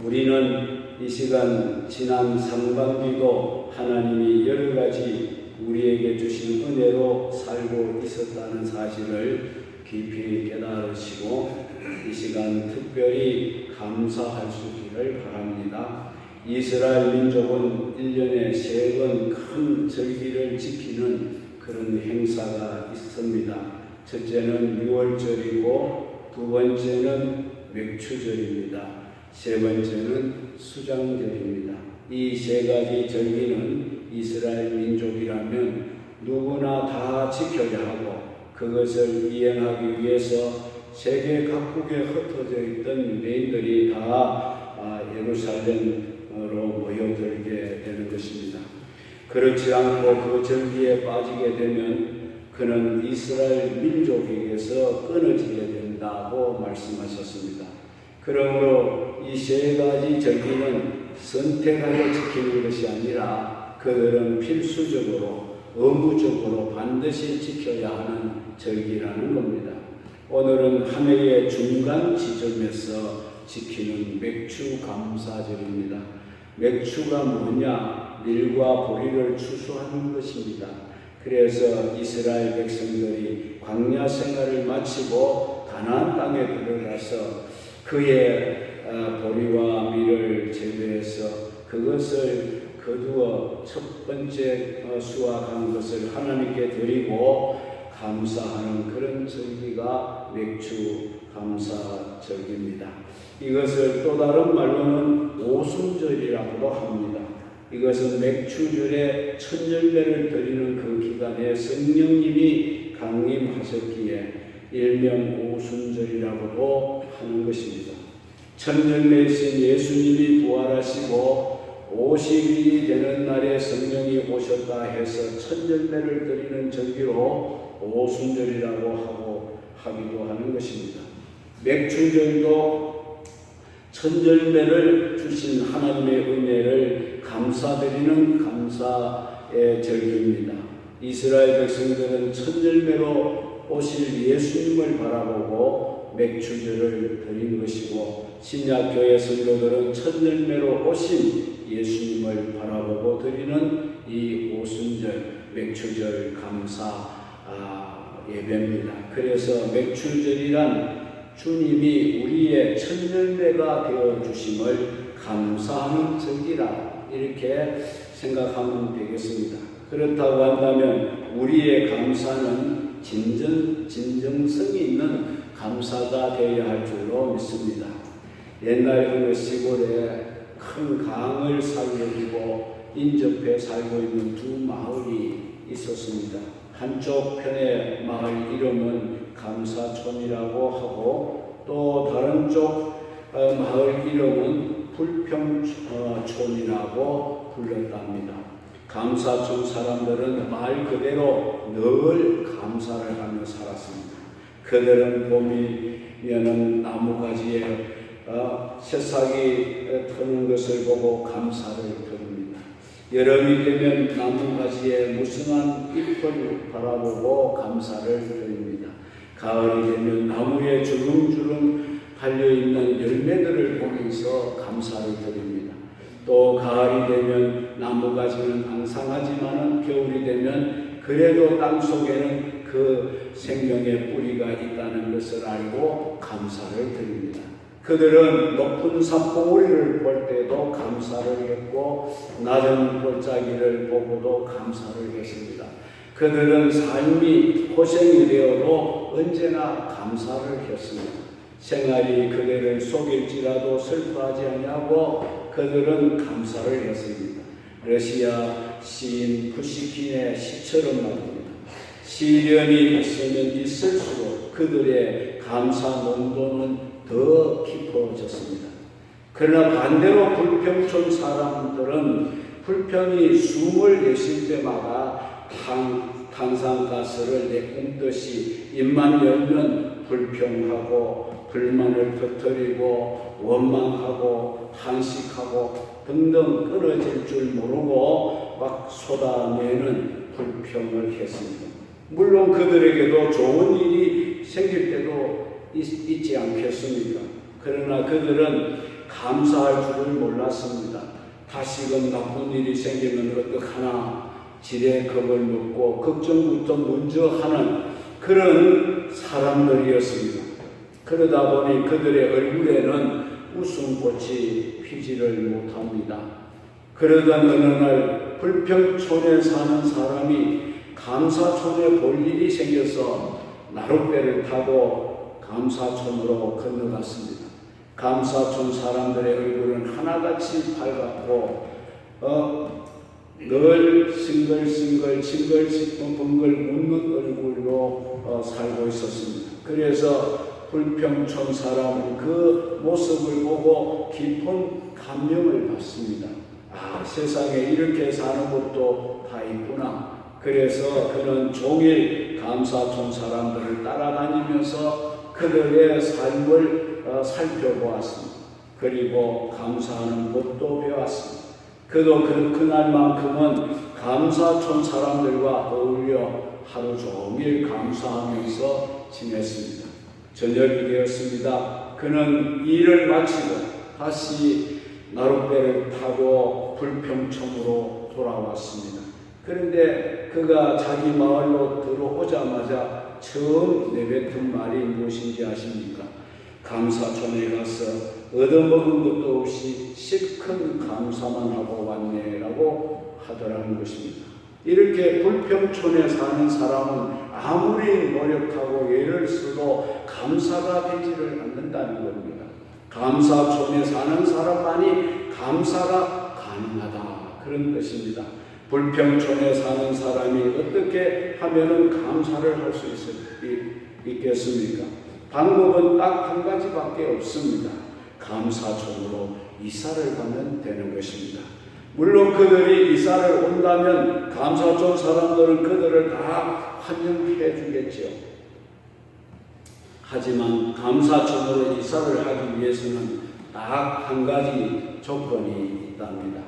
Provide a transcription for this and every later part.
우리는 이 시간 지난 상반기도 하나님이 여러 가지 우리에게 주신 은혜로 살고 있었다는 사실을 깊이 깨달으시고 이 시간 특별히 감사할 수 있기를 바랍니다. 이스라엘 민족은 1년에 3번 큰 절기를 지키는 그런 행사가 있습니다. 첫째는 6월절이고 두 번째는 맥추절입니다. 세 번째는 수장절입니다. 이 세 가지 절기는 이스라엘 민족이라면 누구나 다 지켜야 하고 그것을 이행하기 위해서 세계 각국에 흩어져 있던 유대인들이 다 예루살렘으로 모여들게 되는 것입니다. 그렇지 않고 그 절기에 빠지게 되면 그는 이스라엘 민족에게서 끊어지게 된다고 말씀하셨습니다. 그러므로 이 세 가지 절기는 선택하여 지키는 것이 아니라 그들은 필수적으로 의무적으로 반드시 지켜야 하는 절기라는 겁니다. 오늘은 한 해의 중간 지점에서 지키는 맥추감사절입니다. 맥추가 뭐냐? 밀과 보리를 추수하는 것입니다. 그래서 이스라엘 백성들이 광야 생활을 마치고 가나안 땅에 들어가서 그의 보리와 밀을 재배해서 그것을 거두어 첫 번째 수확한 것을 하나님께 드리고 감사하는 그런 절기가 맥추감사절기입니다. 이것을 또 다른 말로는 오순절이라고도 합니다. 이것은 맥추절에 첫 열매를 드리는 그 기간에 성령님이 강림하셨기에 일명 오순절이라고도 하는 것입니다. 첫 열매이신 예수님이 부활하시고 50일이 되는 날에 성령이 오셨다 해서 첫 열매를 드리는 절기로 오순절이라고 하기도 하는 것입니다. 맥추절도 첫 열매를 주신 하나님의 은혜를 감사드리는 감사의 절기입니다. 이스라엘 백성들은 첫 열매로 오실 예수님을 바라보고 맥추절을 드린 것이고 신약교회 성도들은 첫 열매로 오신 예수님을 바라보고 드리는 이 오순절 맥추절 감사 예배입니다. 그래서 맥추절이란 주님이 우리의 첫 열매가 되어 주심을 감사하는 절기라 이렇게 생각하면 되겠습니다. 그렇다고 한다면 우리의 감사는 진정성이 있는 감사가 되어야 할 줄로 믿습니다. 옛날 어느 시골에 큰 강을 사이에 두고 인접해 살고 있는 두 마을이 있었습니다. 한쪽 편의 마을 이름은 감사촌이라고 하고 또 다른 쪽 마을 이름은 불평촌이라고 불렀답니다. 감사촌 사람들은 말 그대로 늘 감사를 하며 살았습니다. 그들은 봄이면은 나무가지에 새싹이 트는 것을 보고 감사를 드립니다. 여름이 되면 나무가지에 무성한 잎을 바라보고 감사를 드립니다. 가을이 되면 나무에 주름주름 달려있는 열매들을 보면서 감사를 드립니다. 또 가을이 되면 나무가지는 앙상하지만 겨울이 되면 그래도 땅 속에는 그 생명의 뿌리가 있다는 것을 알고 감사를 드립니다. 그들은 높은 산봉우리를 볼 때도 감사를 했고 낮은 골짜기를 보고도 감사를 했습니다. 그들은 삶이 고생이 되어도 언제나 감사를 했습니다. 생활이 그들을 속일지라도 슬퍼하지 아니하고 그들은 감사를 했습니다. 러시아 시인 푸시킨의 시처럼 말입니다. 시련이 있으면 있을수록 그들의 감사 농도는 더 깊어졌습니다. 그러나 반대로 불평촌 사람들은 불평이 숨을 내쉴 때마다 탄산가스를 내뿜듯이 입만 열면 불평하고 불만을 터뜨리고 원망하고 탄식하고 등등 끊어질 줄 모르고 막 쏟아내는 불평을 했습니다. 물론 그들에게도 좋은 일이 생길 때도 있지 않겠습니까? 그러나 그들은 감사할 줄을 몰랐습니다. 다시금 나쁜 일이 생기면 어떡하나 지레 겁을 먹고 걱정부터 먼저 하는 그런 사람들이었습니다. 그러다 보니 그들의 얼굴에는 웃음꽃이 피지를 못합니다. 그러던 어느 날 불평촌에 사는 사람이 감사촌에 볼 일이 생겨서 나룻배를 타고 감사촌으로 건너갔습니다. 감사촌 사람들의 얼굴은 하나같이 밝았고 늘 싱글싱글 징글벙글 웃는 얼굴로 살고 있었습니다. 그래서 불평촌 사람은 그 모습을 보고 깊은 감명을 받습니다. 아, 세상에 이렇게 사는 것도 다 있구나. 그래서 그는 종일 감사촌 사람들을 따라다니면서 그들의 삶을 살펴보았습니다. 그리고 감사하는 법도 배웠습니다. 그도 그날만큼은 감사촌 사람들과 어울려 하루 종일 감사하면서 지냈습니다. 저녁이 되었습니다. 그는 일을 마치고 다시 나룻배를 타고 불평촌으로 돌아왔습니다. 그런데 그가 자기 마을로 들어오자마자 처음 내뱉은 말이 무엇인지 아십니까? 감사촌에 가서 얻어먹은 것도 없이 실컷 감사만 하고 왔네라고 하더라는 것입니다. 이렇게 불평촌에 사는 사람은 아무리 노력하고 애를 써도 감사가 되지를 않는다는 겁니다. 감사촌에 사는 사람만이 감사가 가능하다, 그런 것입니다. 불평촌에 사는 사람이 어떻게 하면 감사를 할 수 있겠습니까? 방법은 딱 한 가지밖에 없습니다. 감사촌으로 이사를 가면 되는 것입니다. 물론 그들이 이사를 온다면 감사촌 사람들은 그들을 다 환영해 주겠죠. 하지만 감사촌으로 이사를 하기 위해서는 딱 한 가지 조건이 있답니다.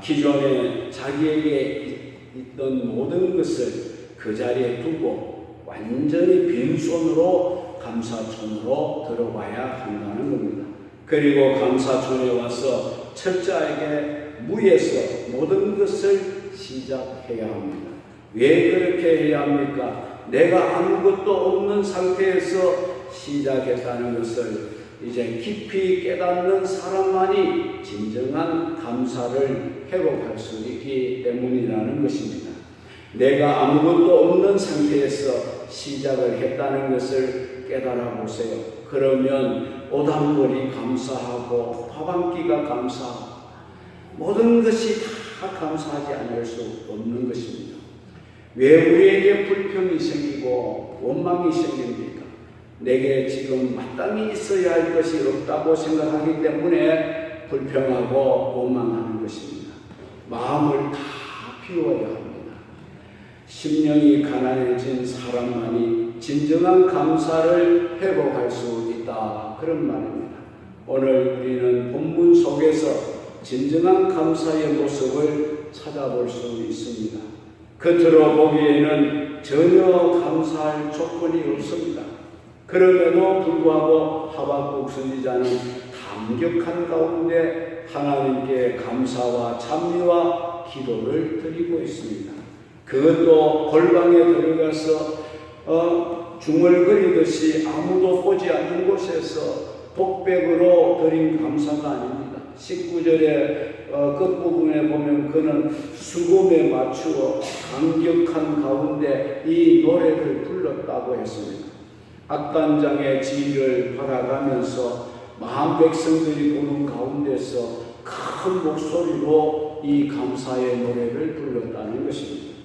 기존에 자기에게 있던 모든 것을 그 자리에 두고 완전히 빈손으로 감사촌으로 들어와야 한다는 겁니다. 그리고 감사촌에 와서 첫째에게 무에서 모든 것을 시작해야 합니다. 왜 그렇게 해야 합니까? 내가 아무것도 없는 상태에서 시작했다는 것을 이제 깊이 깨닫는 사람만이 진정한 감사를 회복할 수 있기 때문이라는 것입니다. 내가 아무것도 없는 상태에서 시작을 했다는 것을 깨달아 보세요. 그러면 오단벌이 감사하고 밥 한 끼가 감사하고 모든 것이 다 감사하지 않을 수 없는 것입니다. 왜 우리에게 불평이 생기고 원망이 생깁니까? 내게 지금 마땅히 있어야 할 것이 없다고 생각하기 때문에 불평하고 원망하는 것입니다. 마음을 다 비워야 합니다. 심령이 가난해진 사람만이 진정한 감사를 회복할 수 있다, 그런 말입니다. 오늘 우리는 본문 속에서 진정한 감사의 모습을 찾아볼 수 있습니다. 겉으로 보기에는 전혀 감사할 조건이 없습니다. 그럼에도 불구하고 하박국 선지자는 감격한 가운데 하나님께 감사와 찬미와 기도를 드리고 있습니다. 그것도 골방에 들어가서 중얼거리듯이 아무도 보지 않는 곳에서 독백으로 드린 감사가 아닙니다. 19절의 끝부분에 보면 그는 수금에 맞추어 감격한 가운데 이 노래를 불렀다고 했습니다. 악단장의 지위를 바라가면서 마음 백성들이 보는 가운데서 큰 목소리로 이 감사의 노래를 불렀다는 것입니다.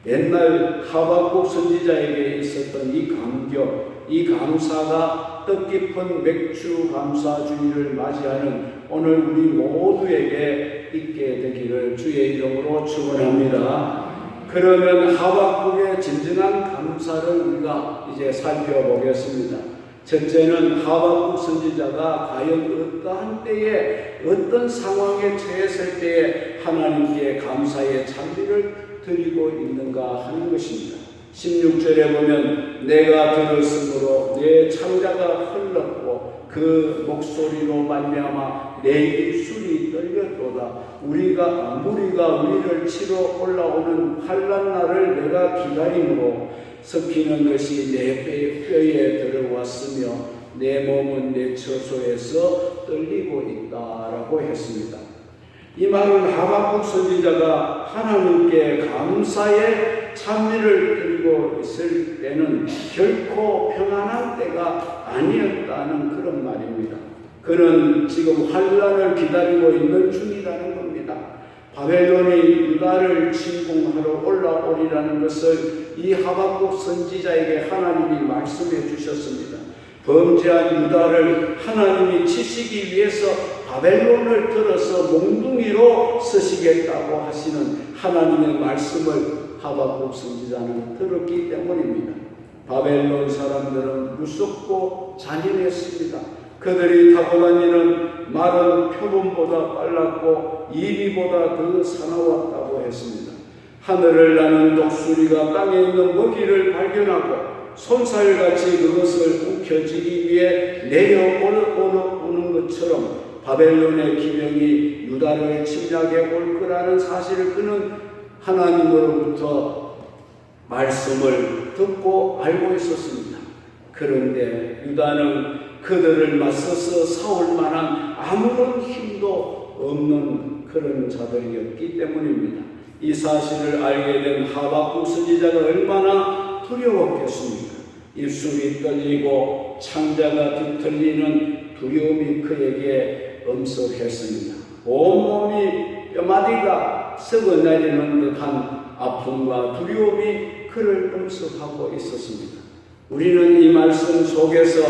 옛날 하박국 선지자에게 있었던 이 감격, 이 감사가 뜻깊은 맥주 감사주의를 맞이하는 오늘 우리 모두에게 있게 되기를 주의 이름으로 축원합니다. 그러면 하박국의 진정한 감사를 우리가 이제 살펴보겠습니다. 첫째는 하박국 선지자가 과연 어떠한 때에 어떤 상황에 처했을 때에 하나님께 감사의 찬미를 드리고 있는가 하는 것입니다. 16절에 보면 내가 들었으므로 내 창자가 흘렀고 그 목소리로 말미암아 내 입술이 떨렸도다. 무리가 우리를 치러 올라오는 환난 날을 내가 기다림으로 섞이는 것이 내 뼈에 들어왔으며 내 몸은 내 처소에서 떨리고 있다라고 했습니다. 이 말은 하박국 선지자가 하나님께 감사의 찬미를 드리고 있을 때는 결코 평안한 때가 아니었다는 그런 말입니다. 그는 지금 환난을 기다리고 있는 중이라는 겁니다. 바벨론이 유다를 침공하러 올라오리라는 것을 이 하박국 선지자에게 하나님이 말씀해 주셨습니다. 범죄한 유다를 하나님이 치시기 위해서 바벨론을 들어서 몽둥이로 쓰시겠다고 하시는 하나님의 말씀을 하박국 선지자는 들었기 때문입니다. 바벨론 사람들은 무섭고 잔인했습니다. 그들이 타고 다니는 말은 표범보다 빨랐고 이리보다 더 사나웠다고 했습니다. 하늘을 나는 독수리가 땅에 있는 먹이를 발견하고 손살같이 그것을 움켜쥐기 위해 내려오는 것처럼 바벨론의 기병이 유다를 침략해 올 거라는 사실을 그는 하나님으로부터 말씀을 듣고 알고 있었습니다. 그런데 유다는 그들을 맞서서 싸울 만한 아무런 힘도 없는 그런 자들이었기 때문입니다. 이 사실을 알게 된 하박국 선지자가 얼마나 두려웠겠습니까? 입술이 떨리고 창자가 뒤틀리는 두려움이 그에게 엄습했습니다. 온몸이 뼈마디가 썩어내리는 듯한 아픔과 두려움이 그를 엄습하고 있었습니다. 우리는 이 말씀 속에서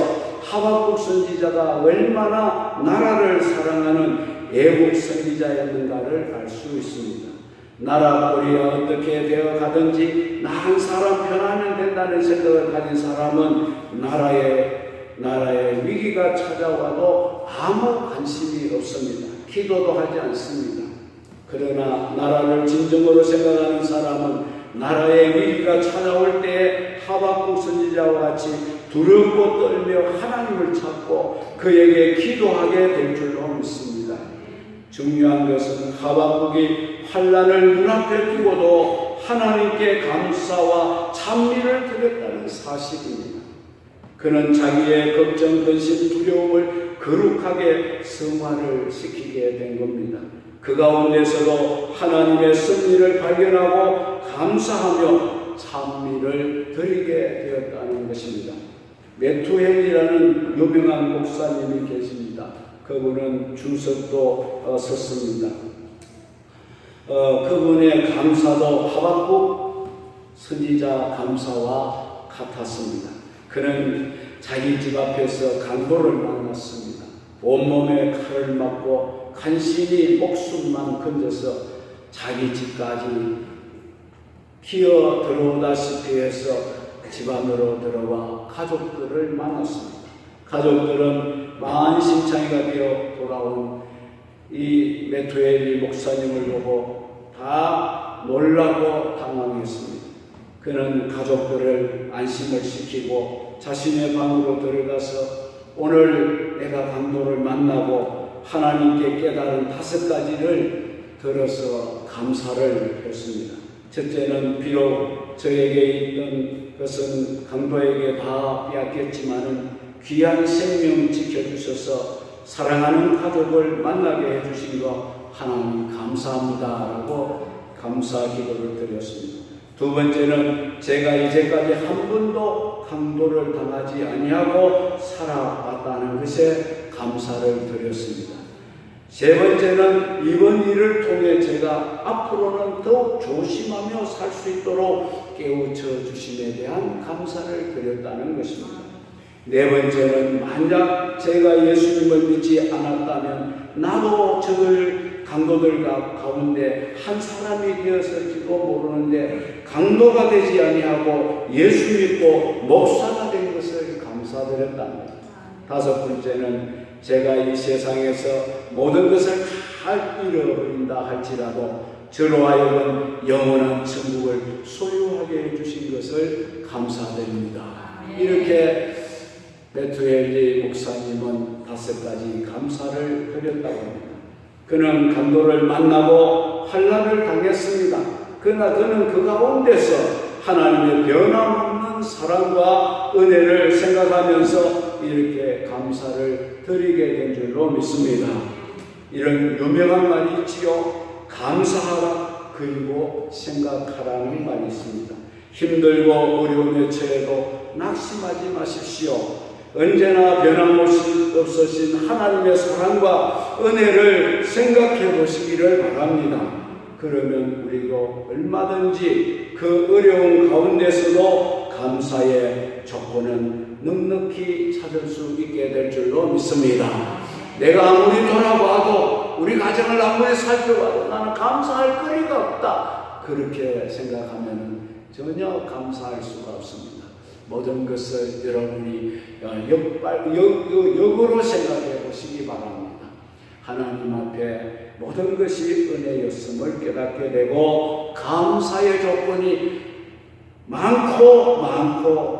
하박국 선지자가 얼마나 나라를 사랑하는 애국 선지자였는가를 알 수 있습니다. 나라 꼴이 어떻게 되어 가든지 나 한 사람 편하면 된다는 생각을 가진 사람은 나라의 위기가 찾아와도 아무 관심이 없습니다. 기도도 하지 않습니다. 그러나 나라를 진정으로 생각하는 사람은 나라의 위기가 찾아올 때에 하박국 선지자와 같이 두렵고 떨며 하나님을 찾고 그에게 기도하게 될 줄로 믿습니다. 중요한 것은 하박국이 환난을 눈앞에 두고도 하나님께 감사와 찬미를 드렸다는 사실입니다. 그는 자기의 걱정, 근심, 두려움을 거룩하게 승화를 시키게 된 겁니다. 그 가운데서도 하나님의 섭리를 발견하고 감사하며 찬미를 드리게 되었다는 것입니다. 메투헬이라는 유명한 목사님이 계십니다. 그분은 주석도 썼습니다. 그분의 감사도 하박국 선지자 감사와 같았습니다. 그는 자기 집 앞에서 강도를 만났습니다. 온몸에 칼을 맞고 간신히 목숨만 건져서 자기 집까지 기어 들어오다시피 해서 집 안으로 들어와 가족들을 만났습니다. 가족들은 만신창이가 되어 돌아온 이 메투엘리 목사님을 보고 다 놀라고 당황했습니다. 그는 가족들을 안심을 시키고 자신의 방으로 들어가서 오늘 내가 강도를 만나고 하나님께 깨달은 5가지를 들어서 감사를 했습니다. 첫째는 비록 저에게 있던 것은 강도에게 다 빼앗겼지만은 귀한 생명 지켜주셔서 사랑하는 가족을 만나게 해주신 거 하나님 감사합니다 라고 감사 기도를 드렸습니다. 두 번째는 제가 이제까지 한 번도 강도를 당하지 아니하고 살아왔다는 것에 감사를 드렸습니다. 세 번째는 이번 일을 통해 제가 앞으로는 더욱 조심하며 살 수 있도록 깨우쳐 주심에 대한 감사를 드렸다는 것입니다. 네 번째는 만약 제가 예수님을 믿지 않았다면 나도 저들 강도들 가운데 한 사람이 되었을지도 모르는데 강도가 되지 아니하고 예수 믿고 목사가 된 것을 감사드렸답니다. 다섯 번째는 제가 이 세상에서 모든 것을 다 잃어버린다 할지라도 저로 하여금 영원한 천국을 소유하게 해주신 것을 감사드립니다. 이렇게 베투엘리 목사님은 5가지 감사를 드렸다고 합니다. 그는 간도를 만나고 환난을 당했습니다. 그러나 그는 그 가운데서 하나님의 변함없는 사랑과 은혜를 생각하면서 이렇게 감사를 드리게 된 줄로 믿습니다. 이런 유명한 말이 있지요. 감사하라 그리고 생각하라는 말이 있습니다. 힘들고 어려움에 처해도 낙심하지 마십시오. 언제나 변함없으신 하나님의 사랑과 은혜를 생각해 보시기를 바랍니다. 그러면 우리도 얼마든지 그 어려운 가운데서도 감사의 조건은 넉넉히 찾을 수 있게 될 줄로 믿습니다. 내가 아무리 돌아봐도 우리 가정을 아무리 살펴봐도 나는 감사할 거리가 없다. 그렇게 생각하면 전혀 감사할 수가 없습니다. 모든 것을 여러분이 역으로 생각해 보시기 바랍니다. 하나님 앞에 모든 것이 은혜였음을 깨닫게 되고 감사의 조건이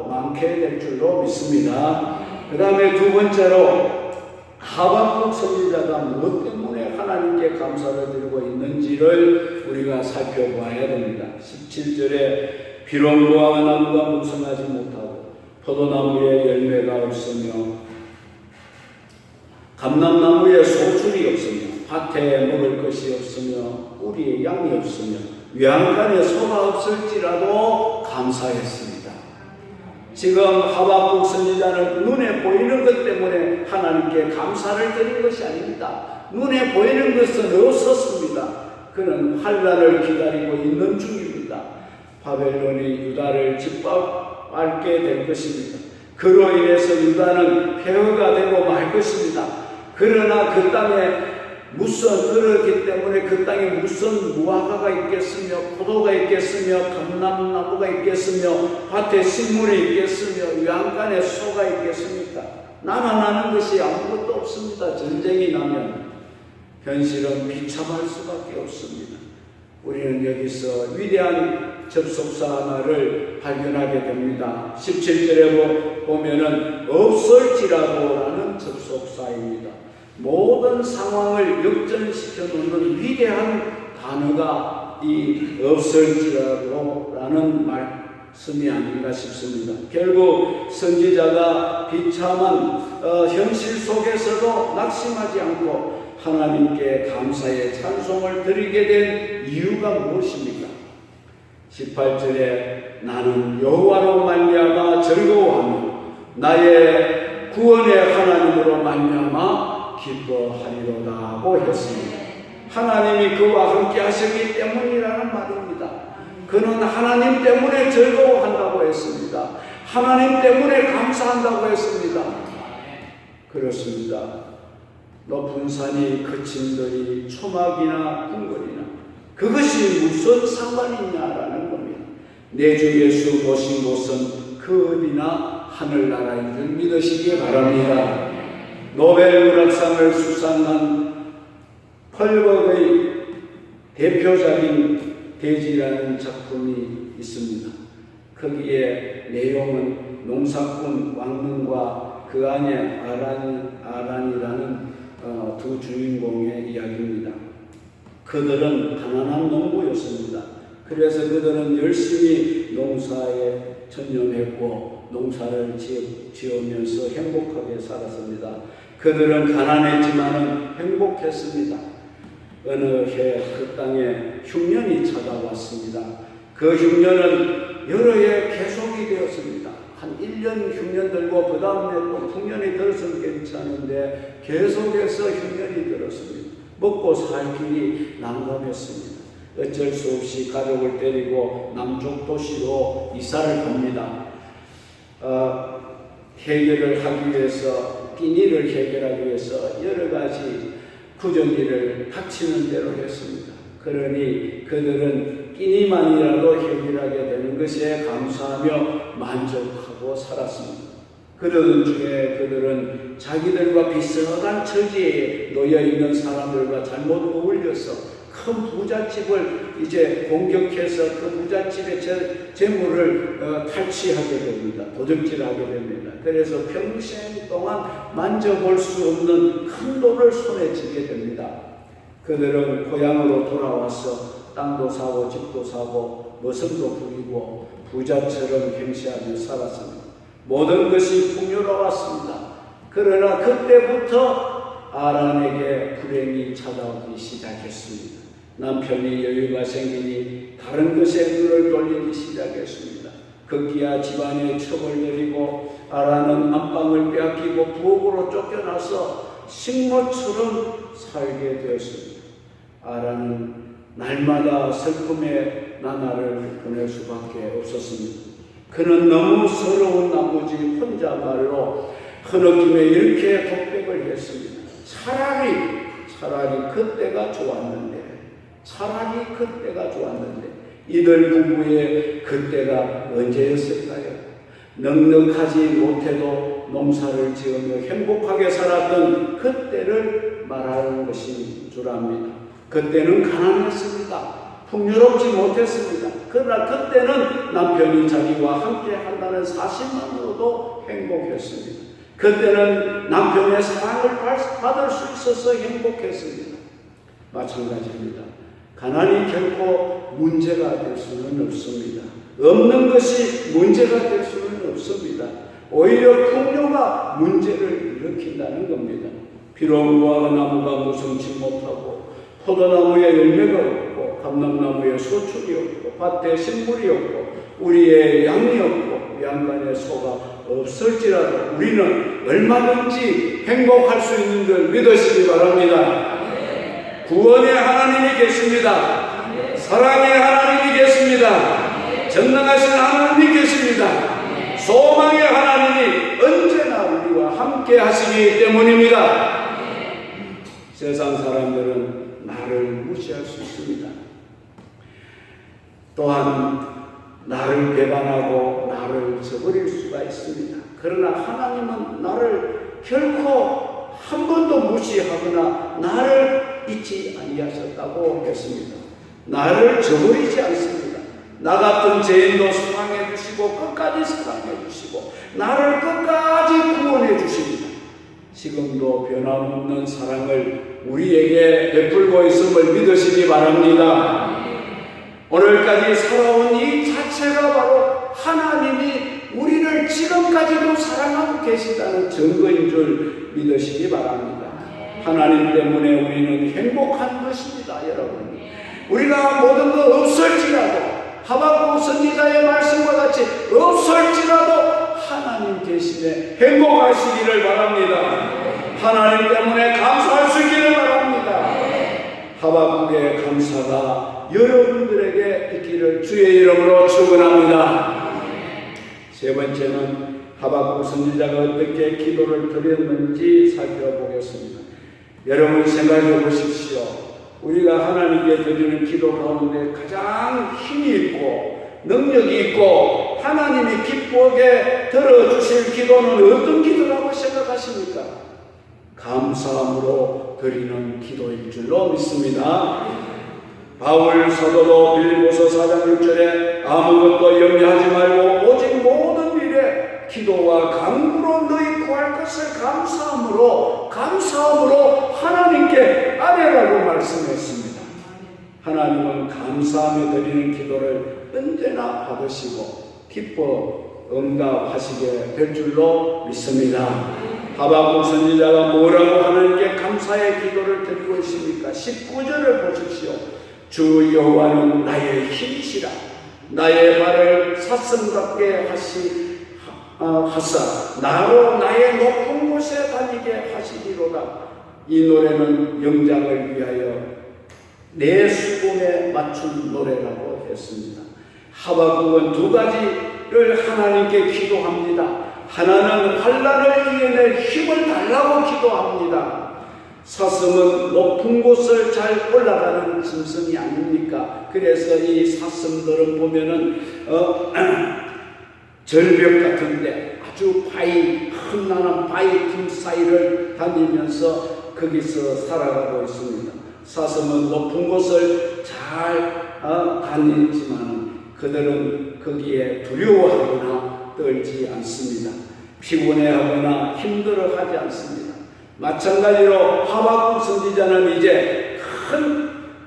많게 될 줄로 믿습니다. 그 다음에 두 번째로 하박국 선지자가 무엇 때문에 하나님께 감사를 드리고 있는지를 우리가 살펴봐야 됩니다. 17절에 비록 무화과나무가 무성하지 못하고 포도나무에 열매가 없으며 감람나무에 소출이 없으며 밭에 먹을 것이 없으며 우리의 양이 없으며 외양간에 소가 없을지라도 감사했습니다. 지금 하박국 선지자는 눈에 보이는 것 때문에 하나님께 감사를 드린 것이 아닙니다. 눈에 보이는 것은 없었습니다. 그는 환난을 기다리고 있는 중입니다. 바벨론이 유다를 짓밟게 될 것입니다. 그로 인해서 유다는 폐허가 되고 말 것입니다. 그러나 그 땅에 그렇기 때문에 그 땅에 무슨 무화과가 있겠으며 포도가 있겠으며 감람나무가 있겠으며 밭에 식물이 있겠으며 외양간에 소가 있겠습니까? 남아나는 것이 아무것도 없습니다. 전쟁이 나면 현실은 비참할 수밖에 없습니다. 우리는 여기서 위대한 접속사 하나를 발견하게 됩니다. 17절에 보면은 없을지라도라는 접속사입니다. 모든 상황을 역전시켜 놓는 위대한 단어가 이 없을지라도라는 말씀이 아닌가 싶습니다. 결국 선지자가 비참한 현실 속에서도 낙심하지 않고 하나님께 감사의 찬송을 드리게 된 이유가 무엇입니까? 18절에 나는 여호와로 말미암아 즐거워하며 나의 구원의 하나님으로 말미암아 기뻐하리로다고 했습니다. 하나님이 그와 함께 하셨기 때문이라는 말입니다. 그는 하나님 때문에 즐거워한다고 했습니다. 하나님 때문에 감사한다고 했습니다. 그렇습니다. 높은 산이 그친 들이 초막이나 궁궐이나 그것이 무슨 상관이냐라는 겁니다. 내 주 예수 보신 곳은 그 어디나 하늘나라인 줄 믿으시기 바랍니다. 노벨 문학상을 수상한 펄벅의 대표작인 대지라는 작품이 있습니다. 거기에 내용은 농사꾼 왕눈과 그 안에 아란이라는 두 주인공의 이야기입니다. 그들은 가난한 농부였습니다. 그래서 그들은 열심히 농사에 전념했고 농사를 지으면서 행복하게 살았습니다. 그들은 가난했지만 행복했습니다. 어느 해 그 땅에 흉년이 찾아왔습니다. 그 흉년은 여러 해 계속이 되었습니다. 한 1년 흉년 들고 그 다음에 또 흉년이 들어서는 괜찮은데 계속해서 흉년이 들었습니다. 먹고 살 길이 난감했습니다. 어쩔 수 없이 가족을 데리고 남쪽 도시로 이사를 갑니다. 해결을 하기 위해서 끼니를 해결하기 위해서 여러 가지 구정일을 닥치는 대로 했습니다. 그러니 그들은 끼니만이라도 해결하게 되는 것에 감사하며 만족하고 살았습니다. 그러던 중에 그들은 자기들과 비슷한 처지에 놓여 있는 사람들과 잘못 어울려서 큰 부잣집을 이제 공격해서 그 부잣집의 재물을 탈취하게 됩니다. 도적질하게 됩니다. 그래서 평생 동안 만져볼 수 없는 큰 돈을 손에 쥐게 됩니다. 그들은 고향으로 돌아와서 땅도 사고 집도 사고 머슴도 부리고 부자처럼 행세하며 살았습니다. 모든 것이 풍요로웠습니다. 그러나 그때부터 아란에게 불행이 찾아오기 시작했습니다. 남편이 여유가 생기니 다른 것에 눈을 돌리기 시작했습니다. 급기야 집안에 첩을 내리고 아란은 안방을 빼앗기고 부엌으로 쫓겨나서 식모처럼 살게 되었습니다. 아란은 날마다 슬픔의 나날을 보낼 수밖에 없었습니다. 그는 너무 서러운 나머지 혼자말로 흐느낌에 이렇게 독백을 했습니다. 차라리 그때가 좋았는데, 이들 부부의 그때가 언제였을까요? 넉넉하지 못해도 농사를 지으며 행복하게 살았던 그때를 말하는 것인 줄 압니다. 그때는 가난했습니다. 풍요롭지 못했습니다. 그러나 그때는 남편이 자기와 함께 한다는 사실만으로도 행복했습니다. 그때는 남편의 사랑을 받을 수 있어서 행복했습니다. 마찬가지입니다. 가난이 결코 문제가 될 수는 없습니다. 없는 것이 문제가 될 수는 없습니다. 오히려 풍요가 문제를 일으킨다는 겁니다. 비록 무화과나무가 무성치 못하고 포도나무에 열매가 없고 감람나무에 소출이 없고 밭에 식물이 없고 우리의 양이 없고 양간에 소가 없을지라도 우리는 얼마든지 행복할 수 있는 걸 믿으시기 바랍니다. 구원의 하나님이 계십니다. 사랑의 하나님이 계십니다. 전능하신 하나님이 계십니다. 소망의 하나님이 언제나 우리와 함께 하시기 때문입니다. 세상 사람들은 나를 무시할 수 있습니다. 또한 나를 배반하고 나를 저버릴 수가 있습니다. 그러나 하나님은 나를 결코 한 번도 무시하거나 나를 잊지 아니하셨다고 했습니다. 나를 저버리지 않습니다. 나 같은 죄인도 사랑해 주시고 끝까지 사랑해 주시고 나를 끝까지 구원해 주십니다. 지금도 변함없는 사랑을 우리에게 베풀고 있음을 믿으시기 바랍니다. 오늘까지 살아온 이 자체가 바로 하나님이 우리를 지금까지도 사랑하고 계신다는 증거인 줄 믿으시기 바랍니다. 하나님 때문에 우리는 행복한 것입니다, 여러분. 우리가 모든 것 없을지라도 하박국 선지자의 말씀과 같이 없을지라도 하나님 대신에 행복하시기를 바랍니다. 하나님 때문에 감사할 수 있기를 바랍니다. 하박국의 감사가 여러분들에게 있기를 주의 이름으로 축원합니다. 세 번째는 하박국 선지자가 어떻게 기도를 드렸는지 살펴보겠습니다. 여러분 생각해 보십시오. 우리가 하나님께 드리는 기도 가운데 가장 힘이 있고 능력이 있고 하나님이 기쁘게 들어주실 기도는 어떤 기도라고 생각하십니까? 감사함으로 드리는 기도일 줄로 믿습니다. 바울 사도도 빌립보서 4장 6절에 아무것도 염려하지 말고 오직 모든 일에 기도와 간구로 너희 구할 것을 감사함으로 하나님께 아뢰라고 말씀했습니다. 하나님은 감사하며 드리는 기도를 언제나 받으시고 기뻐 응답하시게 될 줄로 믿습니다. 하박국 선지자가 뭐라고 하나님께 감사의 기도를 드리고 있습니까? 19절을 보십시오. 주 여호와는 나의 힘이시라. 나의 발을 사슴답게 하사 나로 나의 높은 곳에 다니게 하시리로다. 이 노래는 영장을 위하여 내 수공에 맞춘 노래라고 했습니다. 하박국은 두 가지를 하나님께 기도합니다. 하나는 환난을 이겨낼 힘을 달라고 기도합니다. 사슴은 높은 곳을 잘 올라가는 짐승이 아닙니까? 그래서 이 사슴들은 보면은 절벽 같은데 아주 험난한 바위 틈 사이를 다니면서 거기서 살아가고 있습니다. 사슴은 높은 곳을 잘 다니지만 그들은 거기에 두려워하거나 떨지 않습니다. 피곤해하거나 힘들어하지 않습니다. 마찬가지로 하박국 선지자는 이제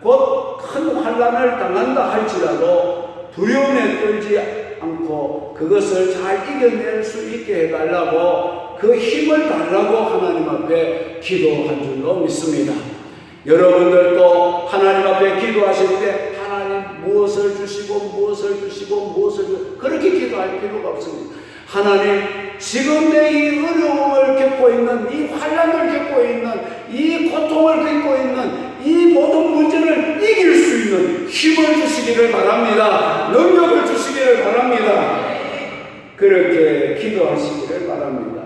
곧 큰 환난을 당한다 할지라도 두려움에 떨지 않고 그것을 잘 이겨낼 수 있게 해달라고 그 힘을 달라고 하나님 앞에 기도한 줄로 믿습니다. 여러분들도 하나님 앞에 기도하실 때 하나님 무엇을 주시고 그렇게 기도할 필요가 없습니다. 하나님, 지금 내 이 어려움을 겪고 있는, 이 환난을 겪고 있는, 이 고통을 겪고 있는 이 모든 문제를 이길 수 있는 힘을 주시기를 바랍니다. 능력을 주시기를 바랍니다. 그렇게 기도하시기를 바랍니다.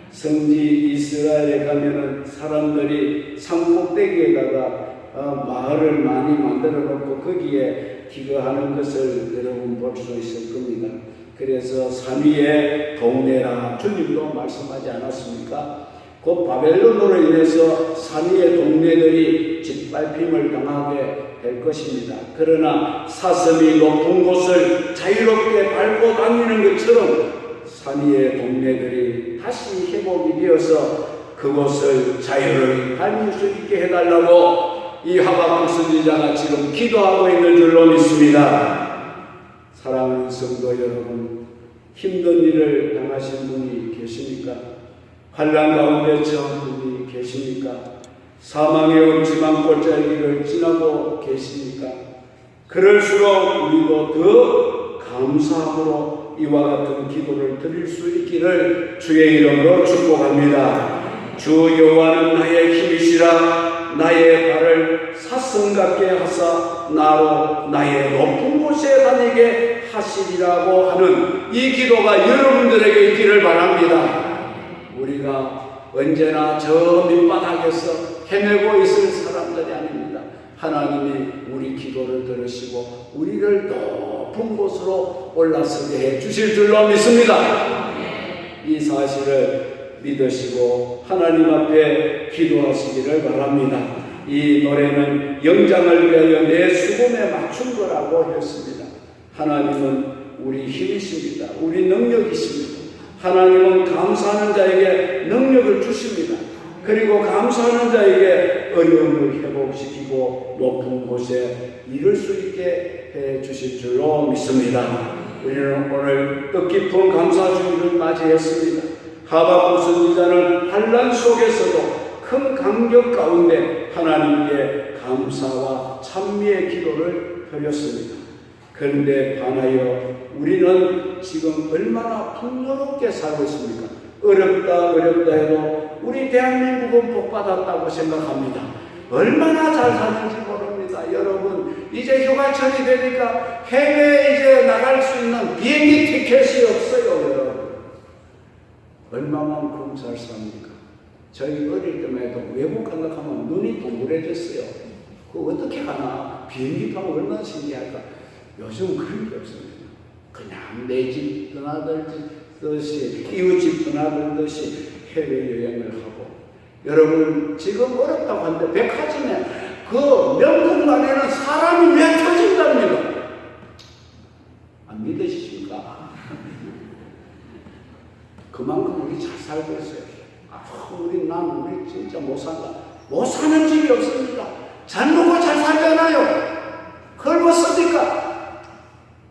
성지 이스라엘에 가면은 사람들이 산꼭대기에다가 마을을 많이 만들어 놓고 거기에 기도하는 것을 여러분 볼 수 있을 겁니다. 그래서 산 위의 동네라 주님도 말씀하지 않았습니까? 곧 바벨론으로 인해서 산 위의 동네들이 짓밟힘을 당하게 될 것입니다. 그러나 사슴이 높은 곳을 자유롭게 밟고 다니는 것처럼 산 위의 동네들이 다시 회복이 되어서 그곳을 자유롭게 다닐 수 있게 해달라고 이 하박국 선지자가 지금 기도하고 있는 줄로 믿습니다. 사랑하는 성도 여러분, 힘든 일을 당하신 분이 계십니까? 환난 가운데 처한 분이 계십니까? 사망의 음침한 골짜기를 지나고 계십니까? 그럴수록 우리도 더 감사함으로 이와 같은 기도를 드릴 수 있기를 주의 이름으로 축복합니다. 주 여호와는 나의 힘이시라. 나의 발을 사슴 같게 하사 나로 나의 높은 곳에 다니게 하시리라고 하는 이 기도가 여러분들에게 있기를 바랍니다. 우리가 언제나 저 밑바닥에서 헤매고 있을 사람들이 아닙니다. 하나님이 우리 기도를 들으시고 우리를 높은 곳으로 올라서게 해 주실 줄로 믿습니다. 이 사실을 믿으시고 하나님 앞에 기도하시기를 바랍니다. 이 노래는 영장을 위하여 내 수금에 맞춘 거라고 했습니다. 하나님은 우리 힘이십니다. 우리 능력이십니다. 하나님은 감사하는 자에게 능력을 주십니다. 그리고 감사하는 자에게 어려움을 회복시키고 높은 곳에 이룰 수 있게 해 주실 줄로 믿습니다. 우리는 오늘 뜻깊은 감사주일을 맞이했습니다. 하박국 선지자는 환난 속에서도 큰 감격 가운데 하나님께 감사와 찬미의 기도를 드렸습니다. 그런데 반하여 우리는 지금 얼마나 풍요롭게 살고 있습니까? 어렵다 해도 우리 대한민국은 복받았다고 생각합니다. 얼마나 잘 사는지 모릅니다. 여러분, 이제 휴가철이 되니까 해외에 이제 나갈 수 있는 비행기 티켓이 없어요. 여러분, 얼마만큼 잘 삽니까? 저희 어릴 때만 해도 외국 간다 하면 눈이 동그래졌어요. 그거 어떻게 가나? 비행기 타면 얼마나 신기할까? 요즘 그런 게 없습니다. 그냥 내 집 떠나들듯이, 이웃집 떠나들듯이 해외여행을 하고. 여러분, 지금 어렵다고 하는데 백화점에 그 명품관에는 사람이 몇 터진답니다. 안 믿으십니까? 그만큼 우리 잘 살고 있어요. 우리 진짜 못 산다. 못 사는 집이 없습니다. 잘 먹고 잘 살잖아요. 그걸 못 씁니까?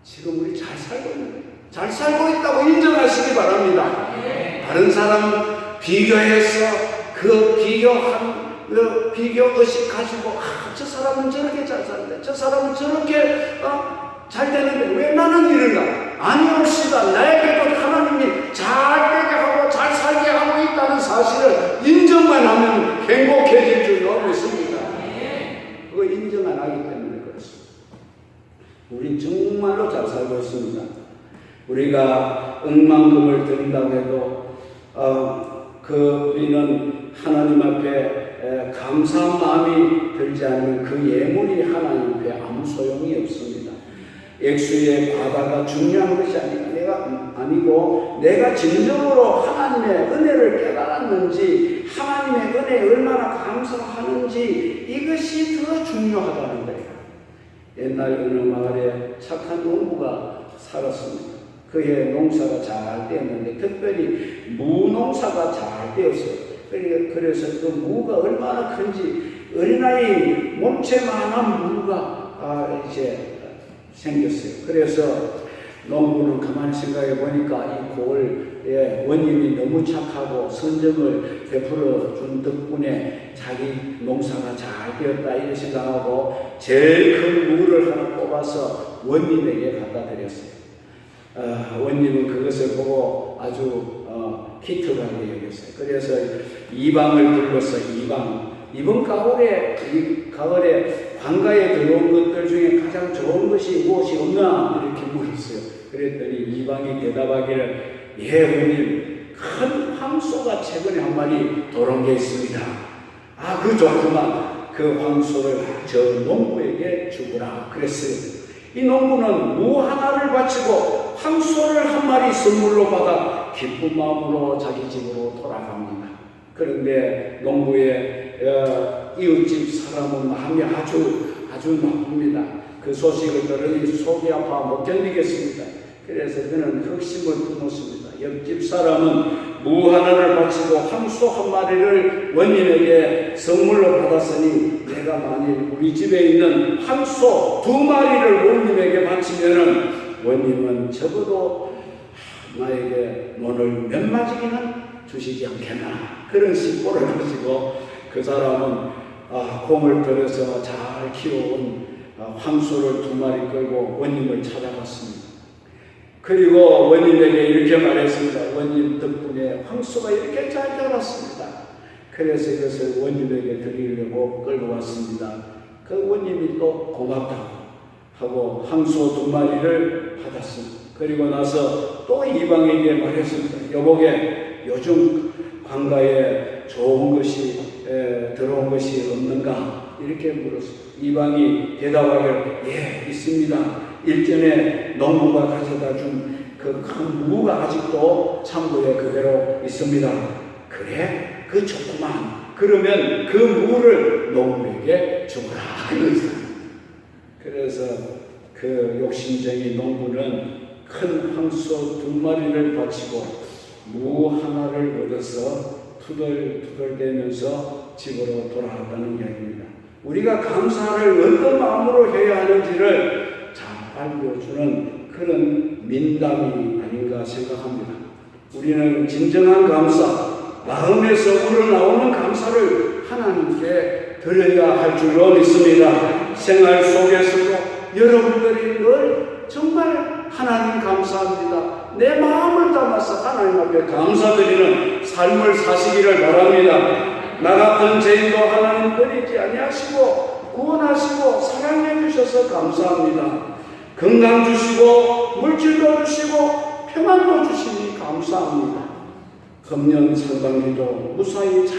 지금 우리 잘 살고 있는 거예요. 잘 살고 있다고 인정하시기 바랍니다. 다른 사람 비교해서 그 비교 의식 가지고 저 사람은 저렇게 잘 사는데 저 사람은 저렇게 잘 되는데 왜 나는 이런가? 아니옵시다. 나에게도 하나님이 잘 되게 하고 잘 살게 하고 있다는 사실을 인정만 하면 행복해질 줄로 믿습니다. 그거 인정 안 하기 때문에 그렇습니다. 우린 정말로 잘 살고 있습니다. 우리가 억만금을 드린다고 해도 우리는 하나님 앞에 감사한 마음이 들지 않으면 그 예물이 하나님 앞에 아무 소용이 없습니다. 액수의 과다가 중요한 것이 아니고 내가 진정으로 하나님의 은혜를 깨달았는지 하나님의 은혜에 얼마나 감사하는지 이것이 더 중요하다는 거예요. 옛날 어느 마을에 착한 농부가 살았습니다. 그의 농사가 잘 되었는데 특별히 무농사가 잘 되었어요. 그래서 그 무가 얼마나 큰지 어린아이 몸체만한 무가 이제 생겼어요. 그래서 농부는 가만히 생각해 보니까 이 고을 원님이 너무 착하고 선정을 베풀어 준 덕분에 자기 농사가 잘 되었다 이렇게 생각하고 제일 큰 무를 하나 뽑아서 원님에게 갖다 드렸어요. 원님은 그것을 보고 아주 기특하게 여겼어요. 그래서 이방을 불러서 이번 가을에 관가에 들어온 것들 중에 가장 좋은 것이 무엇이 없나 이렇게 물었어요. 그랬더니 이방이 대답하기를 예 원님 큰 황소가 최근에 한 마리 돌아온 게 있습니다. 그 좋구만. 그 황소를 저 농부에게 주거라 그랬어요. 이 농부는 무 하나를 바치고 황소를 한 마리 선물로 받아 기쁜 마음으로 자기 집으로 돌아갑니다. 그런데 농부의 이웃집 사람은 마음이 아주 나쁩니다. 그 소식을 들으니 속이 아파 못 견디겠습니다. 그래서 그는 흑심을 품었습니다. 옆집 사람은 무 하나를 바치고 황소 한 마리를 원님에게 선물로 받았으니 내가 만일 우리 집에 있는 황소 2마리를 원님에게 바치면은 원님은 적어도 나에게 논을 몇 마지기는 주시지 않겠나 그런 신고를 하시고 그 사람은 공을 들여서 잘 키워온 황소를 2마리 끌고 원님을 찾아갔습니다. 그리고 원님에게 이렇게 말했습니다. 원님 덕분에 황소가 이렇게 잘 자랐습니다. 그래서 이것을 원님에게 드리려고 끌고 왔습니다. 그 원님이 또 고맙다고 하고 황소 2마리를 받았습니다. 그리고 나서 또 이방에게 말했습니다. 여보게 요즘 관가에 좋은 것이 들어온 것이 없는가 이렇게 물었습니다. 이방이 대답하기를 예 있습니다. 일전에 농부가 가져다 준 그 큰 무가 아직도 창고에 그대로 있습니다. 그래? 그 좋구만. 그러면 그 무를 농부에게 주거라. 그래서 그 욕심쟁이 농부는 큰 황소 2마리를 바치고 무 하나를 얻어서 투덜투덜대면서 집으로 돌아왔다는 이야기입니다. 우리가 감사를 어떤 마음으로 해야 하는지를 잘 알려주는 그런 민담이 아닌가 생각합니다. 우리는 진정한 감사, 마음에서 우러나오는 감사를 하나님께 드려야 할 줄로 믿습니다. 생활 속에서도 여러분들이 늘 정말 하나님 감사합니다. 내 마음을 담아서 하나님 앞에 감사드리는 삶을 사시기를 바랍니다. 나 같은 죄인도 하나님 버리지 아니하시고 구원하시고 사랑해 주셔서 감사합니다. 건강 주시고 물질도 주시고 평안도 주시니 감사합니다. 금년 상반기도 무사히 잘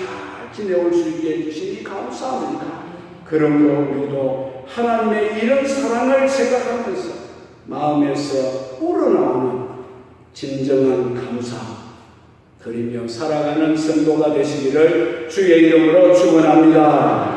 지내올 수 있게 해주시니 감사합니다. 그러므로 우리도 하나님의 이런 사랑을 생각하면서 마음에서 우러나오는 진정한 감사 드리며 살아가는 성도가 되시기를 주의 이름으로 축원합니다.